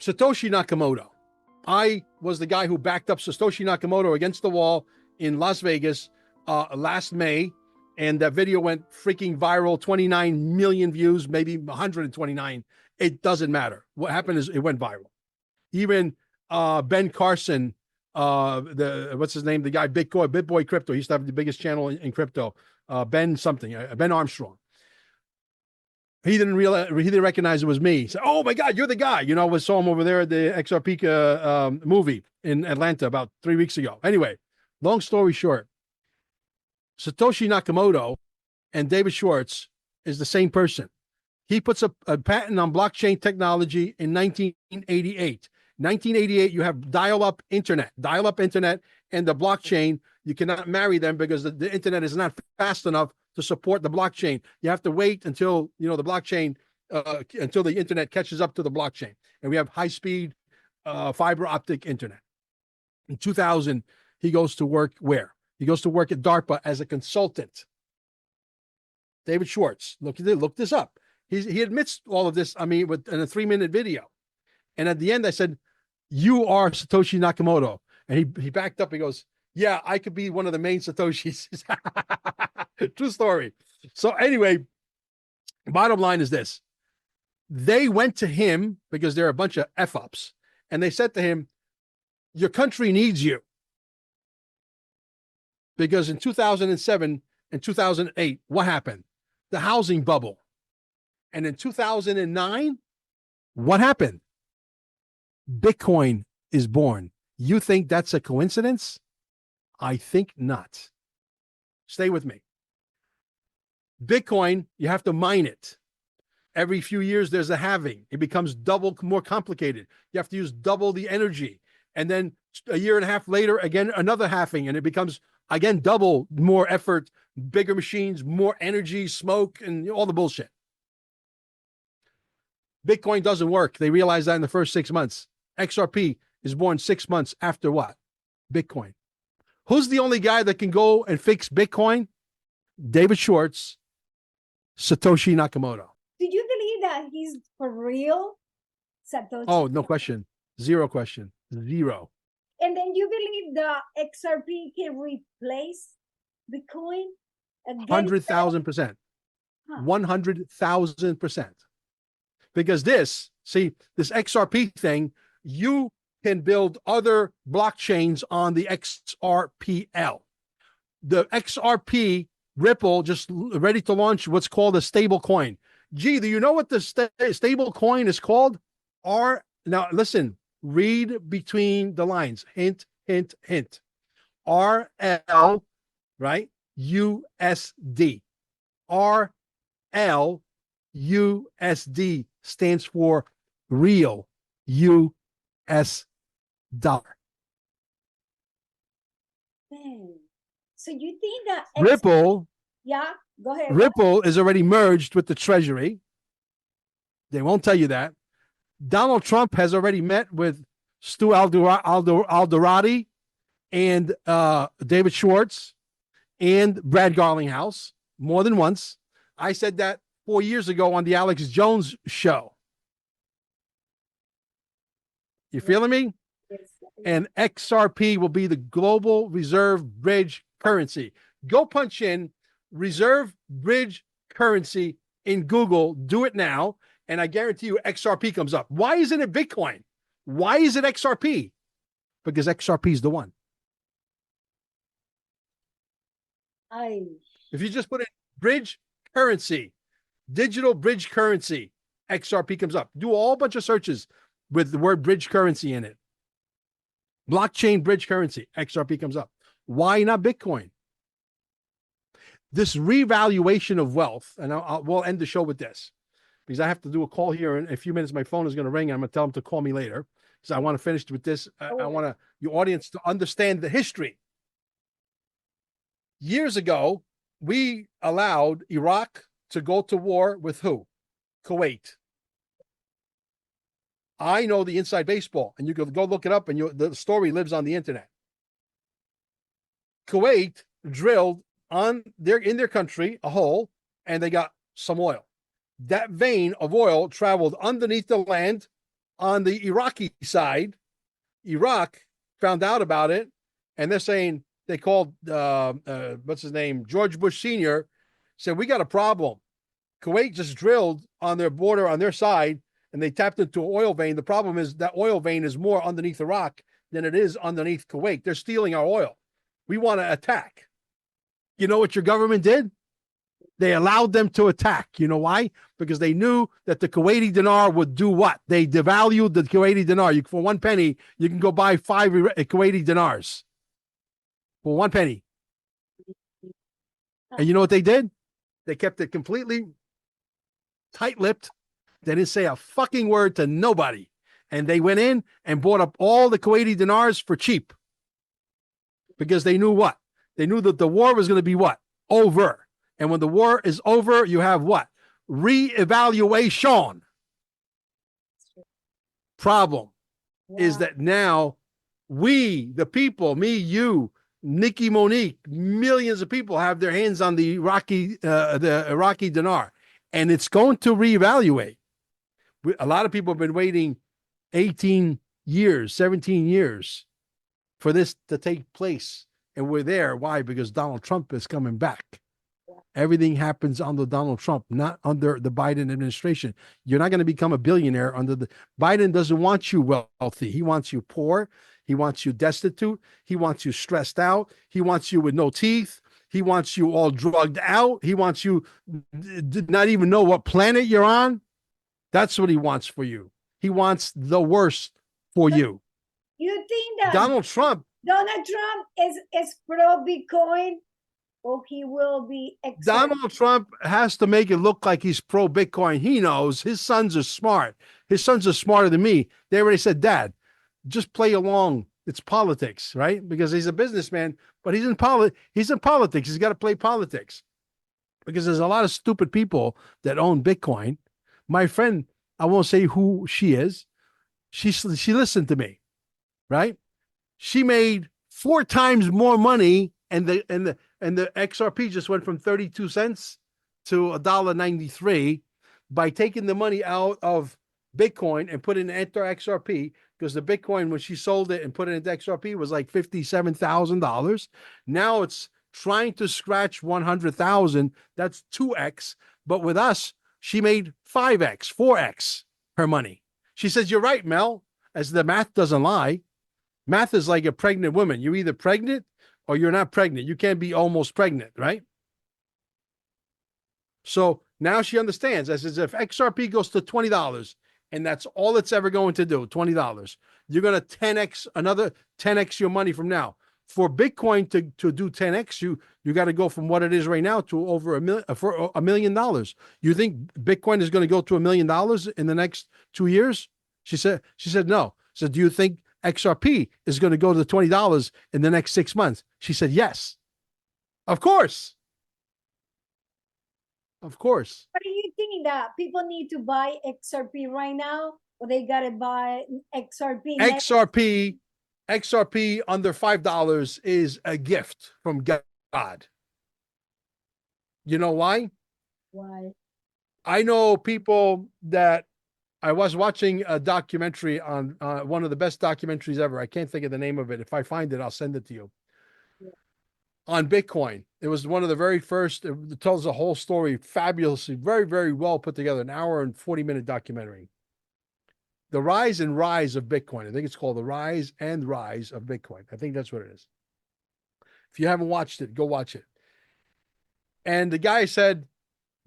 Satoshi Nakamoto. I was the guy who backed up Satoshi Nakamoto against the wall in Las Vegas last May, and that video went freaking viral, 29 million views, maybe 129. It doesn't matter. What happened is it went viral. Even Ben Carson, what's his name? The guy, BitBoy Crypto. He used to have the biggest channel in crypto. Ben Armstrong. He didn't recognize it was me. He said, "Oh my God, you're the guy." You know, I saw him over there at the XRP movie in Atlanta about 3 weeks ago. Anyway, long story short, Satoshi Nakamoto and David Schwartz is the same person. He puts a patent on blockchain technology in 1988. 1988, you have dial-up internet, and the blockchain. You cannot marry them because the internet is not fast enough to support the blockchain. You have to wait until the blockchain, until the internet catches up to the blockchain, and we have high-speed fiber optic internet. In 2000, he goes to work where? He goes to work at DARPA as a consultant. David Schwartz, look this up. He admits all of this. I mean, in a 3-minute video, and at the end, I said, "You are Satoshi Nakamoto," and he backed up. He goes, "Yeah, I could be one of the main Satoshis." True story. So anyway, bottom line is this. They went to him because they're a bunch of F-ups, and they said to him, "Your country needs you." Because in 2007 and 2008, what happened? The housing bubble. And in 2009, what happened? Bitcoin is born. You think that's a coincidence? I think not. Stay with me. Bitcoin, you have to mine it. Every few years, there's a halving. It becomes double more complicated. You have to use double the energy. And then a year and a half later, again, another halving, and it becomes, again, double more effort, bigger machines, more energy, smoke, and all the bullshit. Bitcoin doesn't work. They realized that in the first 6 months. XRP is born 6 months after what? Bitcoin. Who's the only guy that can go and fix Bitcoin? David Schwartz, Satoshi Nakamoto. Do you believe that he's for real, Satoshi? Oh, no question. Zero question. Zero. And then you believe the XRP can replace Bitcoin? 100,000%. 100,000%. Because this XRP thing, you can build other blockchains on the XRPL. The XRP Ripple just ready to launch what's called a stable coin. Gee, do you know what the stable coin is called? Now listen, read between the lines. Hint, hint, hint. RL, right? USD. RLUSD stands for real US dollar. So you think that Ripple, yeah, go ahead. Ripple is already merged with the Treasury. They won't tell you that. Donald Trump has already met with Stu Alderati and David Schwartz and Brad Garlinghouse more than once. I said that 4 years ago on the Alex Jones show. You feeling me? Yes. And XRP will be the global reserve bridge currency. Go punch in reserve bridge currency in Google. Do it now. And I guarantee you XRP comes up. Why isn't it Bitcoin? Why is it XRP? Because XRP is the one. If you just put in bridge currency, digital bridge currency, XRP comes up. Do a whole bunch of searches with the word bridge currency in it. Blockchain bridge currency, XRP comes up. Why not Bitcoin? This revaluation of wealth, and we'll end the show with this, because I have to do a call here in a few minutes. My phone is going to ring. I'm going to tell them to call me later, because I want to finish with this. I want your audience to understand the history. Years ago, we allowed Iraq to go to war with who? Kuwait. I know the inside baseball, and you can go look it up, and the story lives on the internet. Kuwait drilled in their country a hole, and they got some oil. That vein of oil traveled underneath the land On the Iraqi side, Iraq found out about it, and they're saying they called what's his name, George Bush Sr. said, we got a problem. Kuwait just drilled on their border on their side, and they tapped into an oil vein. The problem is that oil vein is more underneath Iraq than it is underneath Kuwait. They're stealing our oil. We want to attack. You know what your government did? They allowed them to attack. You know why? Because they knew that the Kuwaiti dinar would do what? They devalued the Kuwaiti dinar. For 1 penny, you can go buy 5 Kuwaiti dinars for 1 penny. And you know what they did? They kept it completely tight-lipped. They didn't say a fucking word to nobody. And they went in and bought up all the Kuwaiti dinars for cheap. Because they knew what? They knew that the war was going to be what? Over. And when the war is over, you have what? Re-evaluation. Problem is that now we, the people, me, you, Niky Monik, millions of people have their hands on the Iraqi dinar. And it's going to reevaluate. A lot of people have been waiting 18 years, 17 years for this to take place. And we're there. Why? Because Donald Trump is coming back. Everything happens under Donald Trump, not under the Biden administration. You're not going to become a billionaire under the Biden doesn't want you wealthy. He wants you poor. He wants you destitute. He wants you stressed out. He wants you with no teeth. He wants you all drugged out. He wants you not even know what planet you're on. That's what he wants for you. He wants the worst for you. You think that Donald Trump is pro Bitcoin? Or he will be Donald Trump has to make it look like he's pro Bitcoin. He knows his sons are smart. His sons are smarter than me. They already said, Dad, just play along. It's politics, right? Because he's a businessman, but he's in politics. He's got to play politics because there's a lot of stupid people that own Bitcoin. My friend, I won't say who she is. She listened to me, right? She made 4 times more money, and the XRP just went from 32 cents to $1.93 by taking the money out of Bitcoin and put it into XRP, because the Bitcoin, when she sold it and put it into XRP, was like $57,000. Now it's trying to scratch 100,000. That's 2x. But with us, she made 5x, 4x her money. She says, you're right, Mel, as the math doesn't lie. Math is like a pregnant woman. You're either pregnant or you're not pregnant. You can't be almost pregnant, right? So now she understands. I says, if XRP goes to $20, and that's all it's ever going to do, $20, you're going to 10x, another 10x your money from now. For Bitcoin to do 10x, you got to go from what it is right now to over $1 million. You think Bitcoin is going to go to $1 million in the next 2 years? She said no. So do you think XRP is going to go to $20 in the next 6 months? She said, yes. Of course. Of course. What do you think that people need to buy XRP right now, or they got to buy XRP? XRP under $5 is a gift from God. You know why? Why? I know people that I was watching a documentary on one of the best documentaries ever. I can't think of the name of it. If I find it, I'll send it to you. Yeah. On Bitcoin. It was one of the very first. It tells the whole story fabulously, very, very well put together. An hour and 40-minute documentary. The rise and rise of Bitcoin. I think it's called The Rise and Rise of Bitcoin. I think that's what it is. If you haven't watched it, go watch it. And the guy said,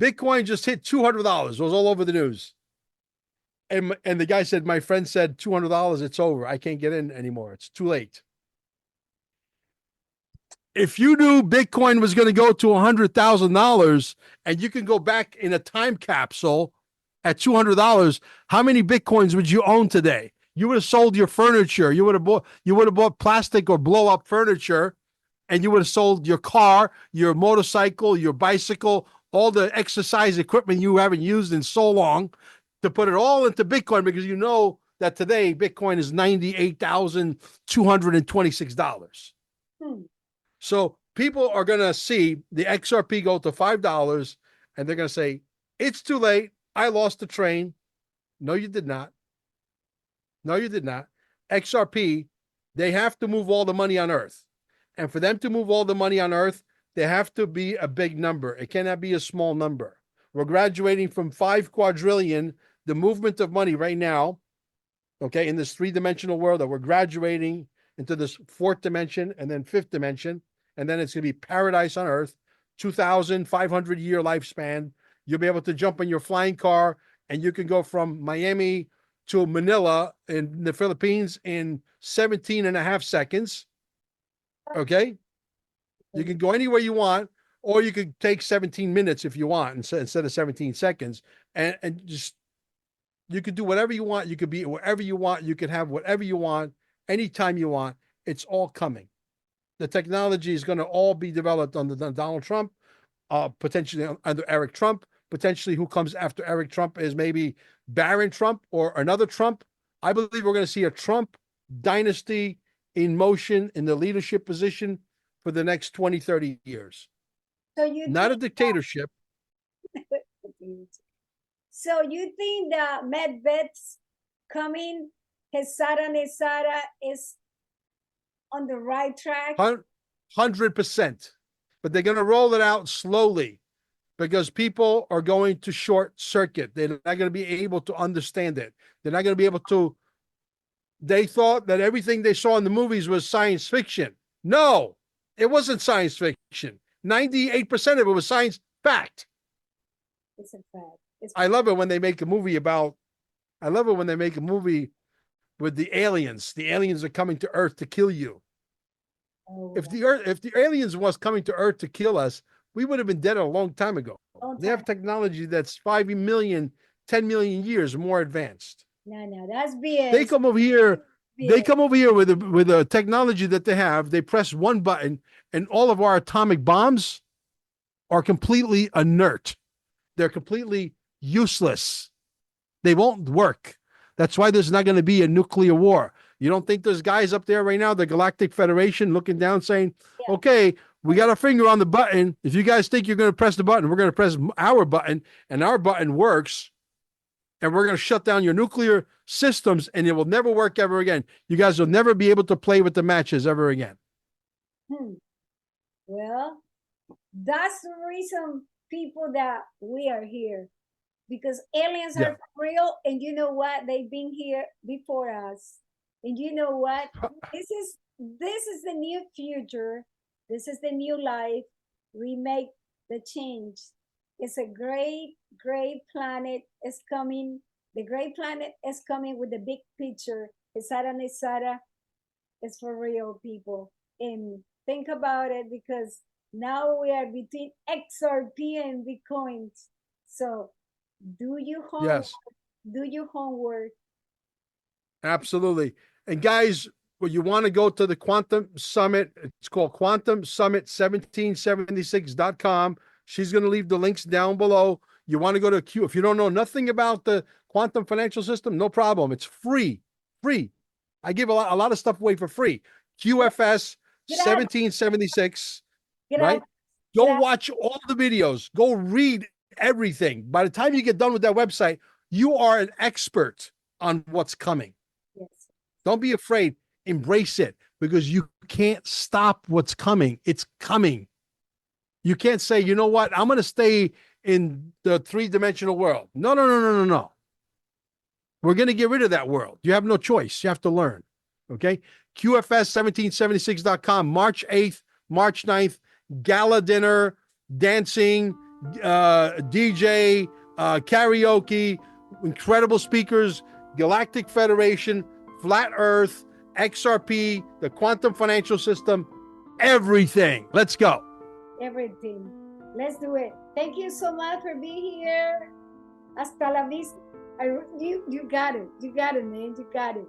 Bitcoin just hit $200. It was all over the news. And the guy said, my friend said, $200, it's over. I can't get in anymore. It's too late. If you knew Bitcoin was going to go to $100,000 and you can go back in a time capsule at $200, how many Bitcoins would you own today? You would have sold your furniture. You would have bought plastic or blow up furniture, and you would have sold your car, your motorcycle, your bicycle, all the exercise equipment you haven't used in so long, to put it all into Bitcoin, because you know that today Bitcoin is $98,226. So people are going to see the XRP go to $5, and they're going to say, it's too late. I lost the train. No, you did not. No, you did not. XRP, they have to move all the money on Earth. And for them to move all the money on Earth, they have to be a big number. It cannot be a small number. We're graduating from 5 quadrillion, the movement of money right now, okay, in this 3-dimensional world, that we're graduating into this 4th dimension and then 5th dimension. And then it's going to be paradise on Earth, 2,500 year lifespan. You'll be able to jump in your flying car and you can go from Miami to Manila in the Philippines in 17 and a half seconds. Okay. You can go anywhere you want, or you could take 17 minutes if you want instead of 17 seconds. And just, you could do whatever you want. You could be wherever you want. You could have whatever you want, anytime you want. It's all coming. The technology is going to all be developed under Donald Trump, potentially under Eric Trump. Potentially who comes after Eric Trump is maybe Barron Trump or another Trump. I believe we're going to see a Trump dynasty in motion in the leadership position for the next 20, 30 years. So you not a dictatorship. So you think that Medved's coming, Gesara is on the right track? 100%. But they're going to roll it out slowly because people are going to short circuit. They're not going to be able to understand it. They're not going to be able to. They thought that everything they saw in the movies was science fiction. No, it wasn't science fiction. 98% of it was science fact. It's a fact. I love it when they make a movie about, I love it when they make a movie with the aliens. The aliens are coming to Earth to kill you. Oh, if the aliens was coming to Earth to kill us, we would have been dead a long time ago. They have technology that's 5 million, 10 million years more advanced. No, that's BS. They come over here. They come over here with a technology that they have. They press one button, and all of our atomic bombs are completely inert. They're completely useless. They won't work. That's why there's not going to be a nuclear war. You don't think there's guys up there right now, the Galactic Federation, looking down saying, okay, we got our finger on the button. If you guys think you're going to press the button, we're going to press our button, and our button works, and we're going to shut down your nuclear systems, and it will never work ever again. You guys will never be able to play with the matches ever again. Well, that's the reason, people, that we are here. Because aliens are real, and you know what? They've been here before us. And you know what? This is the new future. This is the new life. We make the change. It's a great, great planet is coming. The great planet is coming with the big picture. Gesara is for real, people. And think about it, because now we are between XRP and Bitcoins. So do your homework. Yes. Do your homework. Absolutely. And guys, well, you want to go to the Quantum Summit. It's called Quantum Summit 1776.com. She's going to leave the links down below. You want to go to Q. If you don't know nothing about the quantum financial system, no problem. It's free. Free. I give a lot of stuff away for free. QFS 1776. Right? Go watch all the videos. Go read everything. By the time you get done with that website, you are an expert on what's coming. Yes. Don't be afraid. Embrace it, because you can't stop what's coming. It's coming. You can't say, you know what, I'm going to stay in the 3-dimensional world. No. We're going to get rid of that world. You have no choice. You have to learn. Okay. QFS1776.com, March 8th, March 9th, gala dinner, dancing, DJ, karaoke, incredible speakers, Galactic Federation, Flat Earth, XRP, the quantum financial system, everything. Let's go. Everything. Let's do it. Thank you so much for being here. Hasta la vista. You got it. You got it, man. You got it.